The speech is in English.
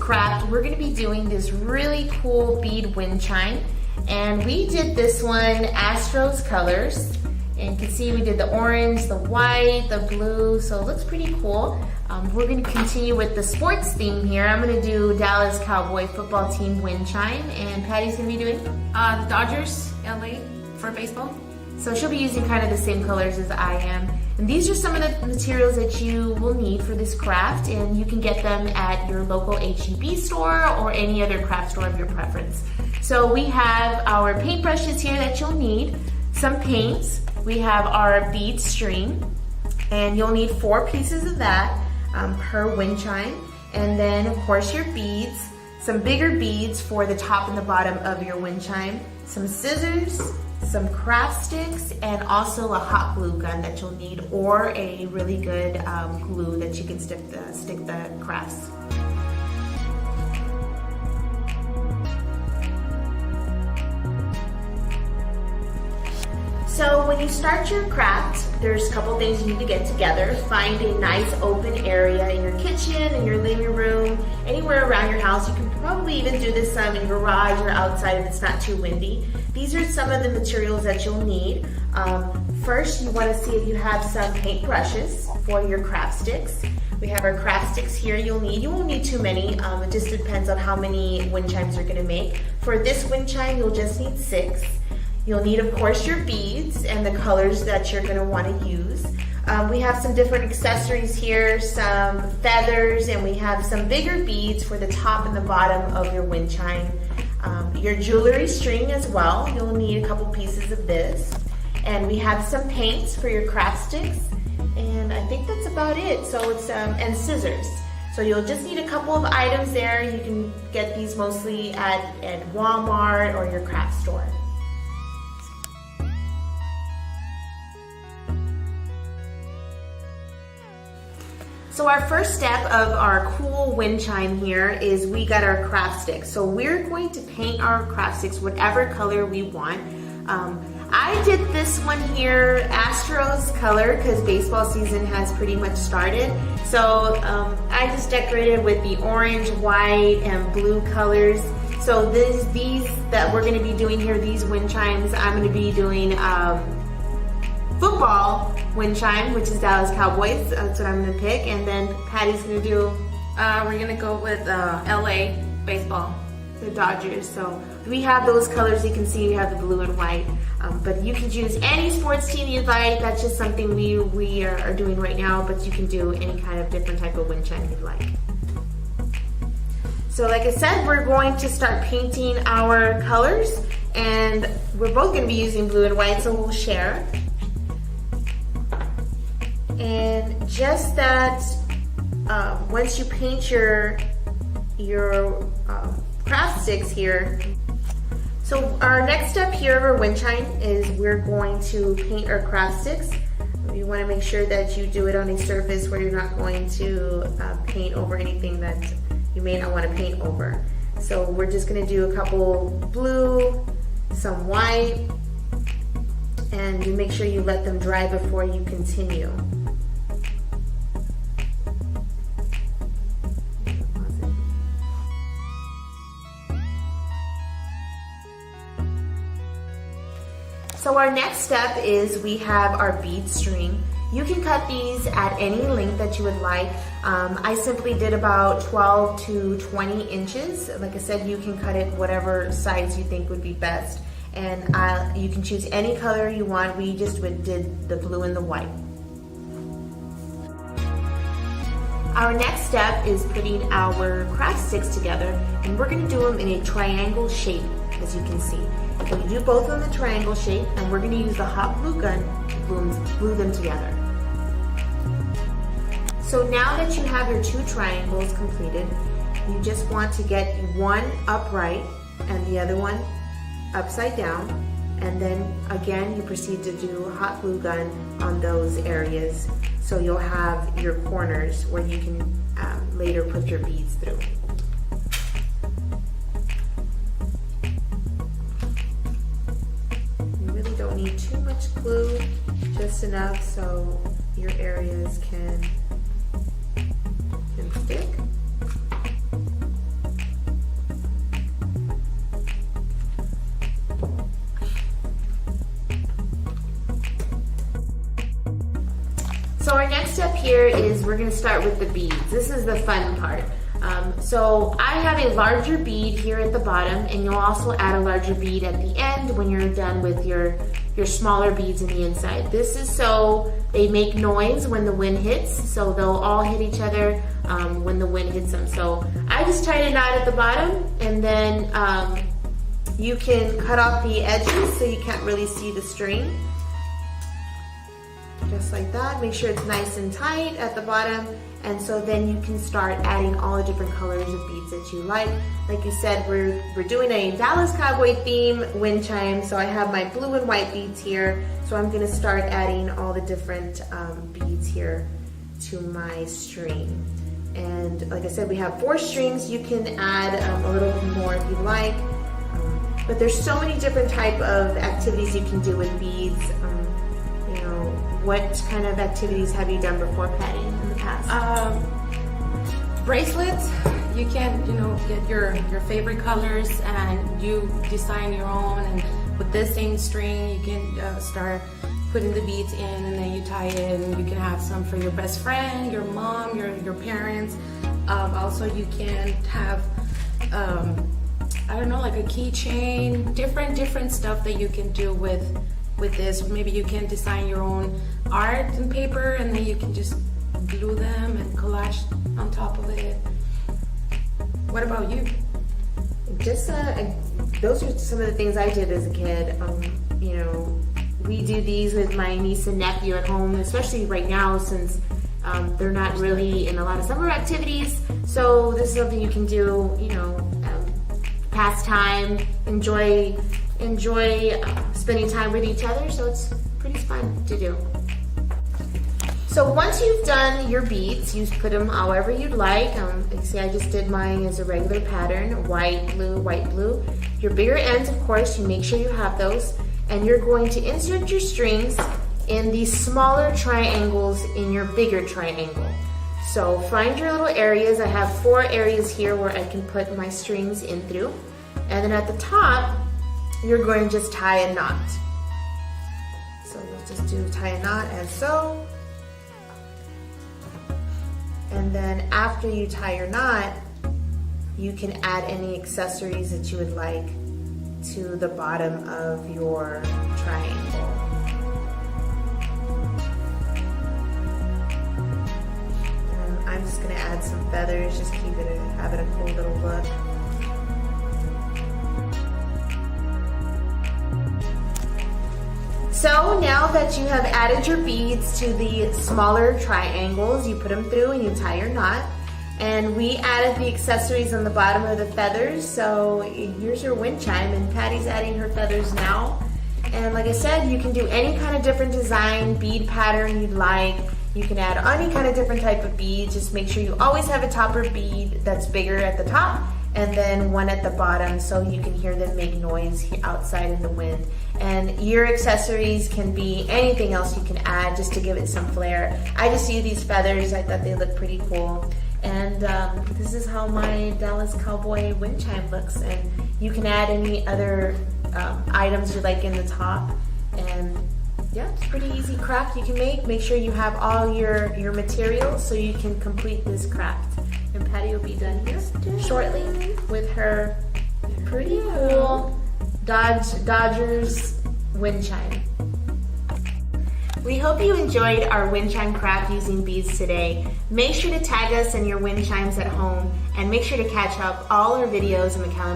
craft, we're gonna be doing this really cool bead wind chime. And we did this one Astros colors. And you can see we did the orange, the white, the blue, so it looks pretty cool. We're gonna continue with the sports theme here. I'm gonna do Dallas Cowboy football team wind chime, and Patty's gonna be doing? The Dodgers, LA, for baseball. So she'll be using kind of the same colors as I am. And these are some of the materials that you will need for this craft, and you can get them at your local H-E-B store or any other craft store of your preference. So we have our paintbrushes here that you'll need, some paints, we have our bead string, and you'll need 4 pieces of that per wind chime. And then of course your beads, some bigger beads for the top and the bottom of your wind chime, some scissors, some craft sticks, and also a hot glue gun that you'll need, or a really good glue that you can stick the crafts. So when you start your craft, there's a couple things you need to get together. Find a nice open area in your kitchen, in your living room, anywhere around your house. You can probably even do this in your garage or outside if it's not too windy. These are some of the materials that you'll need. First, you want to see if you have some paint brushes for your craft sticks. We have our craft sticks here you'll need. You won't need too many. It just depends on how many wind chimes you're going to make. For this wind chime, you'll just need 6. You'll need, of course, your beads and the colors that you're going to want to use. We have some different accessories here, some feathers, and we have some bigger beads for the top and the bottom of your wind chime. Your jewelry string as well. You'll need a couple pieces of this. And we have some paints for your craft sticks. And I think that's about it. So it's, and scissors. So you'll just need a couple of items there. You can get these mostly at Walmart or your craft store. So our first step of our cool wind chime here is we got our craft sticks. So we're going to paint our craft sticks whatever color we want. I did this one here Astros color because baseball season has pretty much started. So I just decorated with the orange, white, and blue colors. So these that we're going to be doing here, these wind chimes, I'm going to be doing football wind chime, which is Dallas Cowboys. That's what I'm going to pick. And then Patty's going to do... we're going to go with LA baseball. The Dodgers. So we have those colors. You can see we have the blue and white. But you can choose any sports team you'd like. That's just something we are doing right now. But you can do any kind of different type of wind chime you'd like. So like I said, we're going to start painting our colors. And we're both going to be using blue and white, so we'll share. And just that, once you paint your craft sticks here. So our next step here of our wind chime is we're going to paint our craft sticks. You want to make sure that you do it on a surface where you're not going to paint over anything that you may not want to paint over. So we're just going to do a couple blue, some white, and you make sure you let them dry before you continue. So our next step is we have our bead string. You can cut these at any length that you would like. I simply did about 12 to 20 inches. Like I said, you can cut it whatever size you think would be best. And you can choose any color you want. We just did the blue and the white. Our next step is putting our craft sticks together, and we're going to do them in a triangle shape, as you can see. So you do both in the triangle shape, and we're going to use the hot glue gun to glue them together. So now that you have your 2 triangles completed, you just want to get one upright and the other one upside down, and then again you proceed to do a hot glue gun on those areas, so you'll have your corners where you can later put your beads through. You really don't need too much glue, just enough so your areas can stick. So our next step here is we're going to start with the beads. This is the fun part. So I have a larger bead here at the bottom, and you'll also add a larger bead at the end when you're done with your smaller beads in the inside. This is so they make noise when the wind hits, so they'll all hit each other when the wind hits them. So I just tied a knot at the bottom, and then you can cut off the edges so you can't really see the string. Just like that. Make sure it's nice and tight at the bottom, and so then you can start adding all the different colors of beads that you like. Like you said, we're doing a Dallas Cowboy theme wind chime, so I have my blue and white beads here. So I'm going to start adding all the different beads here to my string. And like I said, we have 4 strings. You can add a little more if you like, but there's so many different type of activities you can do with beads. What kind of activities have you done before, Patty, in the past? Bracelets. You can, get your favorite colors and you design your own. And with this same string, you can start putting the beads in, and then you tie it. And you can have some for your best friend, your mom, your parents. Also, you can have, like a keychain. Different stuff that you can do with this. Maybe you can design your own art and paper, and then you can just glue them and collage on top of it. What about you? Just those are some of the things I did as a kid. We do these with my niece and nephew at home, especially right now since they're not really in a lot of summer activities. So this is something you can do, pass time, enjoy spending time with each other, so it's pretty fun to do. So once you've done your beads, you put them however you'd like. You see, I just did mine as a regular pattern, white, blue. Your bigger ends, of course, you make sure you have those, and you're going to insert your strings in these smaller triangles in your bigger triangle. So find your little areas. I have 4 areas here where I can put my strings in through, and then at the top, you're going to just tie a knot. So we'll just tie a knot as so. And then after you tie your knot, you can add any accessories that you would like to the bottom of your triangle. And I'm just going to add some feathers, just have it a cool little look. So now that you have added your beads to the smaller triangles, you put them through and you tie your knot. And we added the accessories on the bottom of the feathers. So here's your wind chime, and Patty's adding her feathers now. And like I said, you can do any kind of different design, bead pattern you'd like. You can add any kind of different type of bead. Just make sure you always have a topper bead that's bigger at the top, and then one at the bottom so you can hear them make noise outside in the wind. And your accessories can be anything else you can add just to give it some flair. I just see these feathers, I thought they looked pretty cool. And this is how my Dallas Cowboy wind chime looks. And you can add any other items you like in the top. And yeah, it's pretty easy craft you can make. Make sure you have all your materials so you can complete this craft. And Patty will be done here shortly with her pretty cool Dodgers wind chime. We hope you enjoyed our wind chime craft using beads today. Make sure to tag us in your wind chimes at home, and make sure to catch up all our videos in McAllen